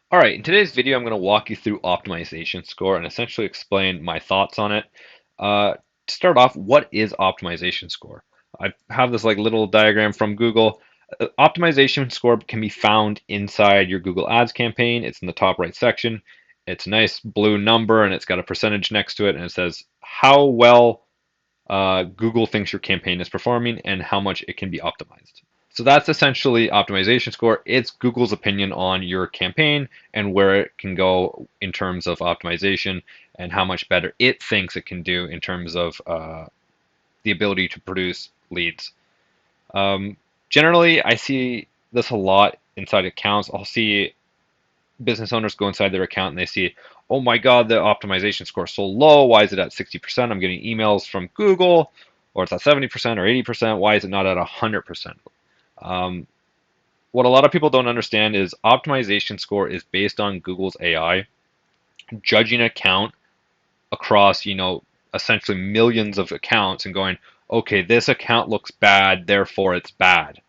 All right, in today's video, I'm going to walk you through optimization score and essentially explain my thoughts on it. To start off, what is optimization score? I have this like little diagram from Google. Optimization score can be found inside your Google Ads campaign. It's in the top right section. It's a nice blue number and it's got a percentage next to it, and it says how well Google thinks your campaign is performing and how much it can be optimized. So that's essentially optimization score. It's Google's opinion on your campaign and where it can go in terms of optimization and how much better it thinks it can do in terms of the ability to produce leads. Um, Generally, I see this a lot inside accounts. I'll see business owners go inside their account and they see, oh my God, the optimization score is so low. Why is it at 60%? I'm getting emails from Google, or it's at 70% or 80%. Why is it not at 100%? Um, what a lot of people don't understand is optimization score is based on Google's AI judging an account across, essentially millions of accounts and going, okay, this account looks bad, therefore it's bad.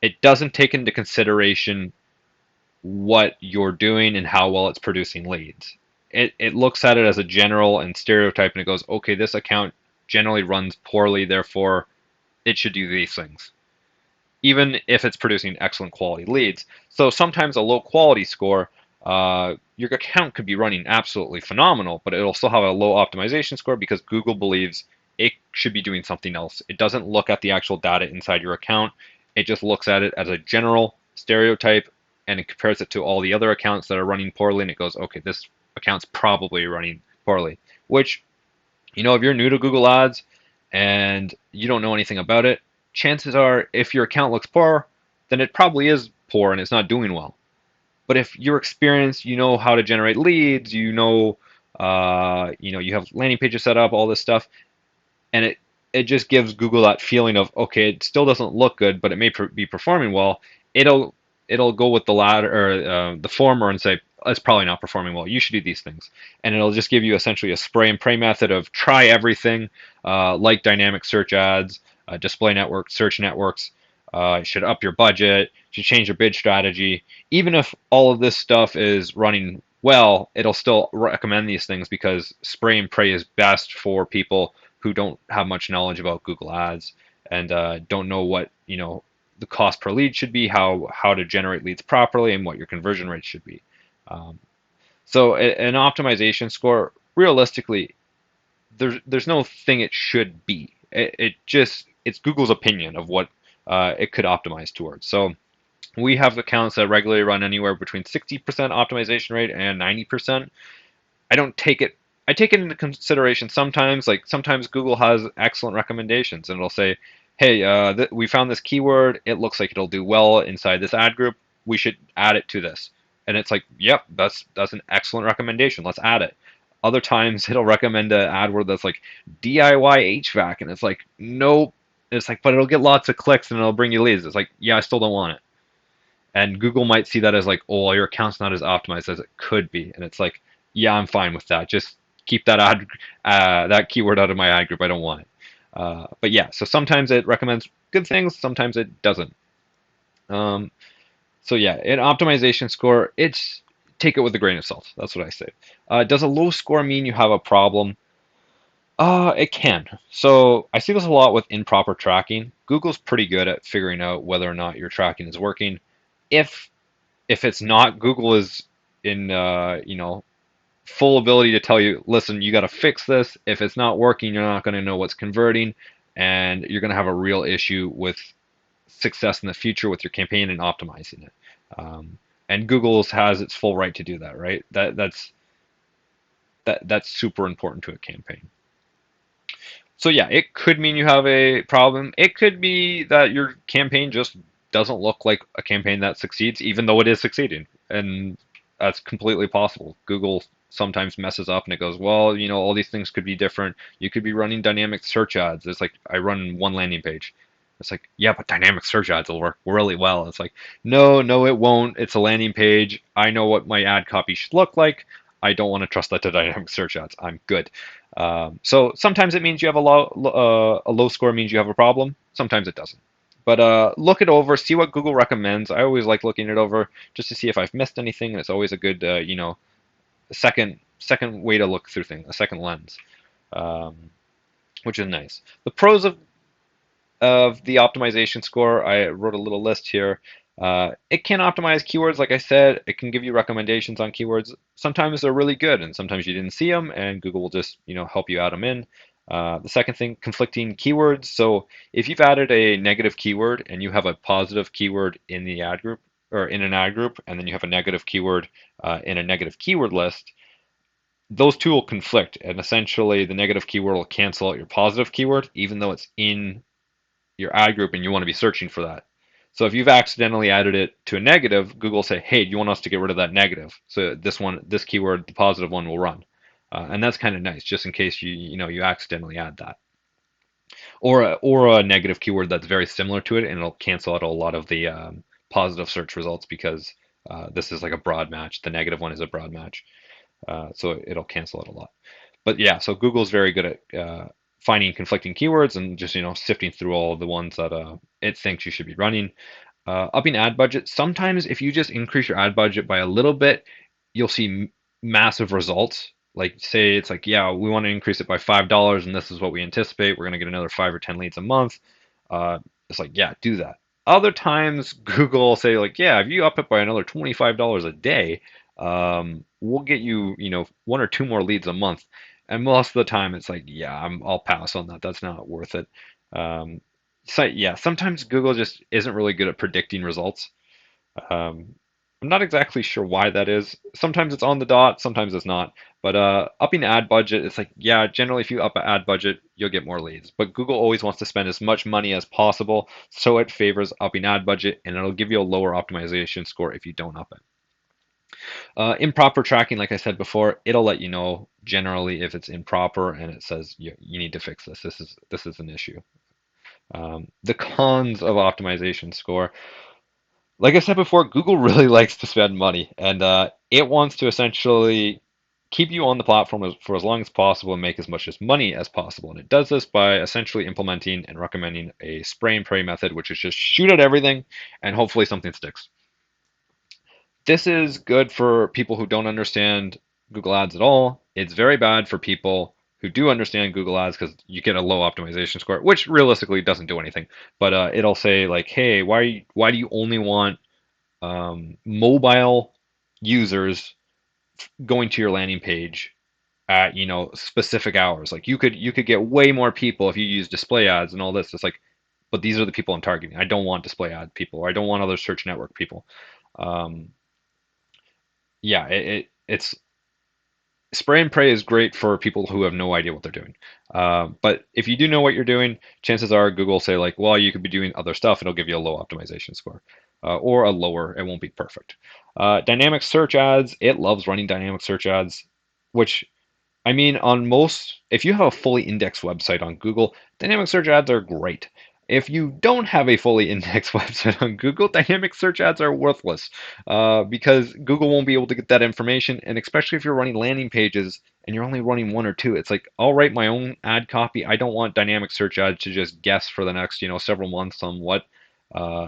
It doesn't take into consideration what you're doing and how well it's producing leads. It looks at it as a general and stereotype and it goes, okay, this account generally runs poorly, therefore it should do these things, even if it's producing excellent quality leads. So sometimes a low quality score, your account could be running absolutely phenomenal, but it'll still have a low optimization score because Google believes it should be doing something else. It doesn't look at the actual data inside your account. It just looks at it as a general stereotype and it compares it to all the other accounts that are running poorly and it goes, okay, this account's probably running poorly. Which, if you're new to Google Ads and you don't know anything about it, chances are if your account looks poor, then it probably is poor and it's not doing well. But if you're experienced, you know how to generate leads, you have landing pages set up, all this stuff, and it just gives Google that feeling of, okay, it still doesn't look good, but it may be performing well. It'll go with the latter or the former and say it's probably not performing well. You should do these things, and it'll just give you essentially a spray and pray method of try everything, like dynamic search ads, display networks, search networks. Should up your budget, should change your bid strategy. Even if all of this stuff is running well, it'll still recommend these things because spray and pray is best for people who don't have much knowledge about Google Ads and don't know what the cost per lead should be, how to generate leads properly, and what your conversion rate should be. Um, so an optimization score, realistically, there's no thing it should be. It's Google's opinion of what it could optimize towards. So we have accounts that regularly run anywhere between 60% optimization rate and 90%. I don't take it. I take it into consideration sometimes. Like sometimes Google has excellent recommendations, and it'll say, "Hey, we found this keyword. It looks like it'll do well inside this ad group. We should add it to this." And it's like, "Yep, that's an excellent recommendation. Let's add it." Other times it'll recommend an ad word that's like DIY HVAC, and it's like, nope. It's like, but it'll get lots of clicks and it'll bring you leads. It's like, yeah, I still don't want it. And Google might see that as like, oh, your account's not as optimized as it could be. And it's like, yeah, I'm fine with that. Just keep that keyword out of my ad group. I don't want it. But yeah, so sometimes it recommends good things, sometimes it doesn't. Um, so yeah, an optimization score, it's take it with a grain of salt. That's what I say. Does a low score mean you have a problem? It can. So I see this a lot with improper tracking. Google's pretty good at figuring out whether or not your tracking is working. If if it's not, Google is in full ability to tell you, listen, you got to fix this. If it's not working, you're not going to know what's converting, and you're going to have a real issue with success in the future with your campaign and optimizing it. Um, and Google has its full right to do that, right? That's super important to a campaign. So yeah, it could mean you have a problem. It could be that your campaign just doesn't look like a campaign that succeeds, even though it is succeeding. And that's completely possible. Google sometimes messes up and it goes, well, all these things could be different. You could be running dynamic search ads. It's like I run one landing page. It's like, yeah, but dynamic search ads will work really well. It's like, no, no, it won't. It's a landing page. I know what my ad copy should look like. I don't want to trust that to dynamic search ads. I'm good. So sometimes it means you have a low score means you have a problem. Sometimes it doesn't. But look it over, see what Google recommends. I always like looking it over just to see if I've missed anything. And it's always a good, second way to look through things, a second lens, um, which is nice. The pros of the optimization score, I wrote a little list here. It can optimize keywords, like I said. It can give you recommendations on keywords. Sometimes they're really good, and sometimes you didn't see them, and Google will just help you add them in. The second thing, conflicting keywords. So if you've added a negative keyword and you have a positive keyword in the ad group or in an ad group, and then you have a negative keyword in a negative keyword list, those two will conflict, and essentially the negative keyword will cancel out your positive keyword, even though it's in your ad group and you want to be searching for that. So if you've accidentally added it to a negative, Google will say, hey, do you want us to get rid of that negative? So this keyword, the positive one, will run. And that's kind of nice, just in case you accidentally add that. Or a negative keyword that's very similar to it, and it'll cancel out a lot of the positive search results because this is like a broad match. The negative one is a broad match. So it'll cancel out a lot. But yeah, so Google's very good at finding conflicting keywords and just sifting through all the ones that it thinks you should be running. Upping ad budget. Sometimes if you just increase your ad budget by a little bit, you'll see massive results. Like say it's like, yeah, we want to increase it by $5 and this is what we anticipate. We're going to get another 5 or 10 leads a month. It's like, yeah, do that. Other times Google will say like, yeah, if you up it by another $25 a day, we'll get you, 1 or 2 more leads a month. And most of the time it's like, yeah, I'll pass on that. That's not worth it. Um, so yeah, sometimes Google just isn't really good at predicting results. Um, I'm not exactly sure why that is. Sometimes it's on the dot, sometimes it's not. But upping ad budget, it's like, yeah, generally if you up an ad budget, you'll get more leads. But Google always wants to spend as much money as possible, so it favors upping ad budget, and it'll give you a lower optimization score if you don't up it. Improper tracking, like I said before, it'll let you know generally if it's improper, and it says you need to fix this. This is an issue. The cons of optimization score. Like I said before, Google really likes to spend money, and it wants to essentially keep you on the platform for as long as possible and make as much as money as possible. And it does this by essentially implementing and recommending a spray and pray method, which is just shoot at everything and hopefully something sticks. This is good for people who don't understand Google Ads at all. It's very bad for people who do understand Google Ads because you get a low optimization score, which realistically doesn't do anything. But it'll say like, hey, why do you only want mobile users going to your landing page at specific hours? Like you could get way more people if you use display ads and all this. It's like, but these are the people I'm targeting. I don't want display ad people, or I don't want other search network people. Um, yeah, it's spray and pray is great for people who have no idea what they're doing. But if you do know what you're doing, chances are Google will say like, well, you could be doing other stuff. It'll give you a low optimization score, or a lower. It won't be perfect. Dynamic search ads. It loves running dynamic search ads, which I mean, on most, if you have a fully indexed website on Google, dynamic search ads are great. If you don't have a fully indexed website on Google, dynamic search ads are worthless because Google won't be able to get that information. And especially if you're running landing pages and you're only running 1 or 2, it's like, I'll write my own ad copy. I don't want dynamic search ads to just guess for the next, several months on what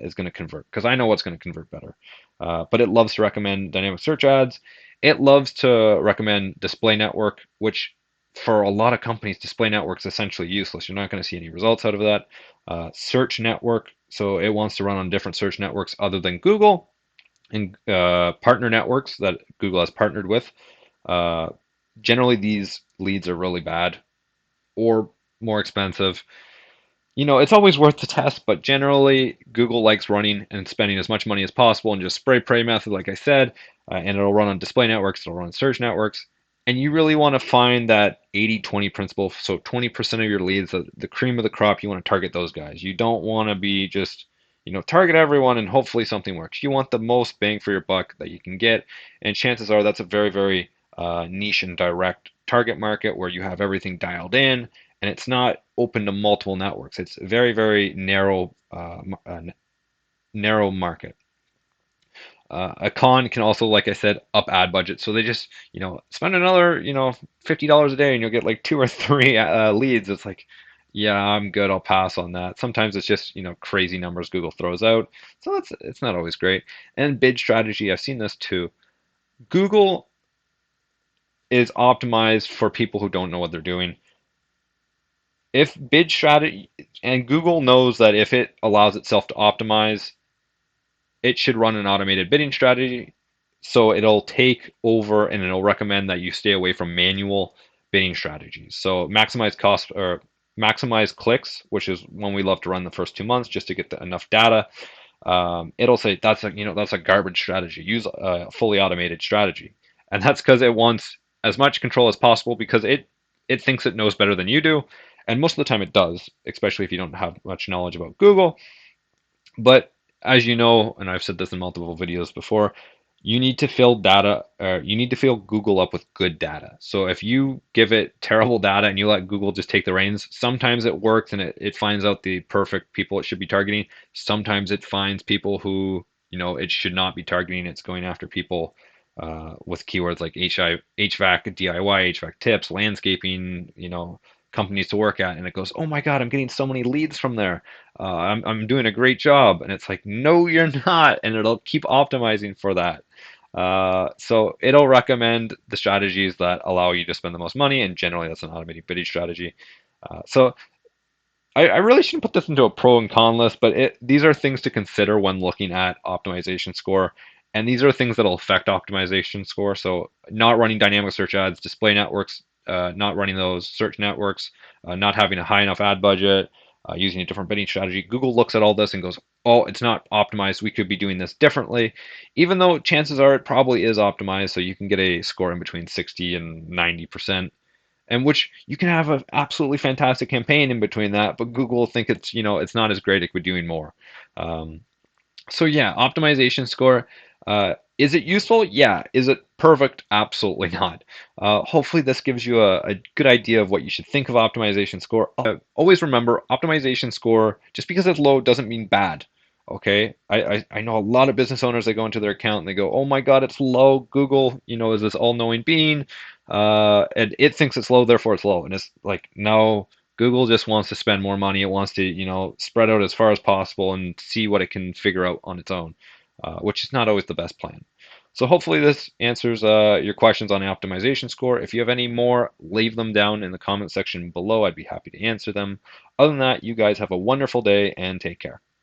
is going to convert, because I know what's going to convert better. But it loves to recommend dynamic search ads. It loves to recommend display network, which for a lot of companies, display network is essentially useless. You're not going to see any results out of that. Search network, so it wants to run on different search networks other than Google, and partner networks that Google has partnered with. Uh, Generally, these leads are really bad or more expensive. It's always worth the test, but generally Google likes running and spending as much money as possible and just spray pray method, like I said, and it'll run on display networks, it'll run on search networks. And you really want to find that 80-20 principle. So 20% of your leads, the cream of the crop, you want to target those guys. You don't want to be just, target everyone and hopefully something works. You want the most bang for your buck that you can get. And chances are that's a very, very niche and direct target market where you have everything dialed in and it's not open to multiple networks. It's very, very narrow market. A con can also, like I said, up ad budget. So they just, spend another, $50 a day and you'll get like 2 or 3 leads. It's like, Yeah, I'm good. I'll pass on that. Sometimes it's just, crazy numbers Google throws out. So it's not always great. And bid strategy, I've seen this too. Google is optimized for people who don't know what they're doing. If bid strategy, and Google knows that if it allows itself to optimize, it should run an automated bidding strategy. So it'll take over and it'll recommend that you stay away from manual bidding strategies. So maximize cost or maximize clicks, which is when we love to run the first 2 months just to get enough data. It'll say that's a garbage strategy. Use a fully automated strategy, and that's because it wants as much control as possible because it thinks it knows better than you do, and most of the time it does, especially if you don't have much knowledge about Google. But as you know, and I've said this in multiple videos before, you need to fill data, or you need to fill Google up with good data. So if you give it terrible data and you let Google just take the reins, sometimes it works and it finds out the perfect people it should be targeting. Sometimes it finds people who, it should not be targeting. It's going after people with keywords like HVAC, DIY, HVAC tips, landscaping, companies to work at, and it goes, oh my God, I'm getting so many leads from there. I'm doing a great job. And it's like, no, you're not. And it'll keep optimizing for that. So it'll recommend the strategies that allow you to spend the most money. And generally, that's an automated bidding strategy. So I really shouldn't put this into a pro and con list, but these are things to consider when looking at optimization score. And these are things that'll affect optimization score. So not running dynamic search ads, display networks, not running those search networks, not having a high enough ad budget, using a different bidding strategy. Google looks at all this and goes, oh, it's not optimized. We could be doing this differently, even though chances are it probably is optimized. So you can get a score in between 60 and 90%, and which you can have an absolutely fantastic campaign in between that, but Google will think it's not as great. It could be doing more. Um, so yeah, optimization score. Is it useful? Yeah. Is it perfect? Absolutely not. Hopefully this gives you a good idea of what you should think of optimization score. Always remember, optimization score, just because it's low doesn't mean bad. Okay, I know a lot of business owners, they go into their account and they go, oh my God, it's low. Google, is this all-knowing being, and it thinks it's low, therefore it's low. And it's like, no, Google just wants to spend more money. It wants to, spread out as far as possible and see what it can figure out on its own, which is not always the best plan. So hopefully this answers your questions on the optimization score. If you have any more, leave them down in the comment section below. I'd be happy to answer them. Other than that, you guys have a wonderful day and take care.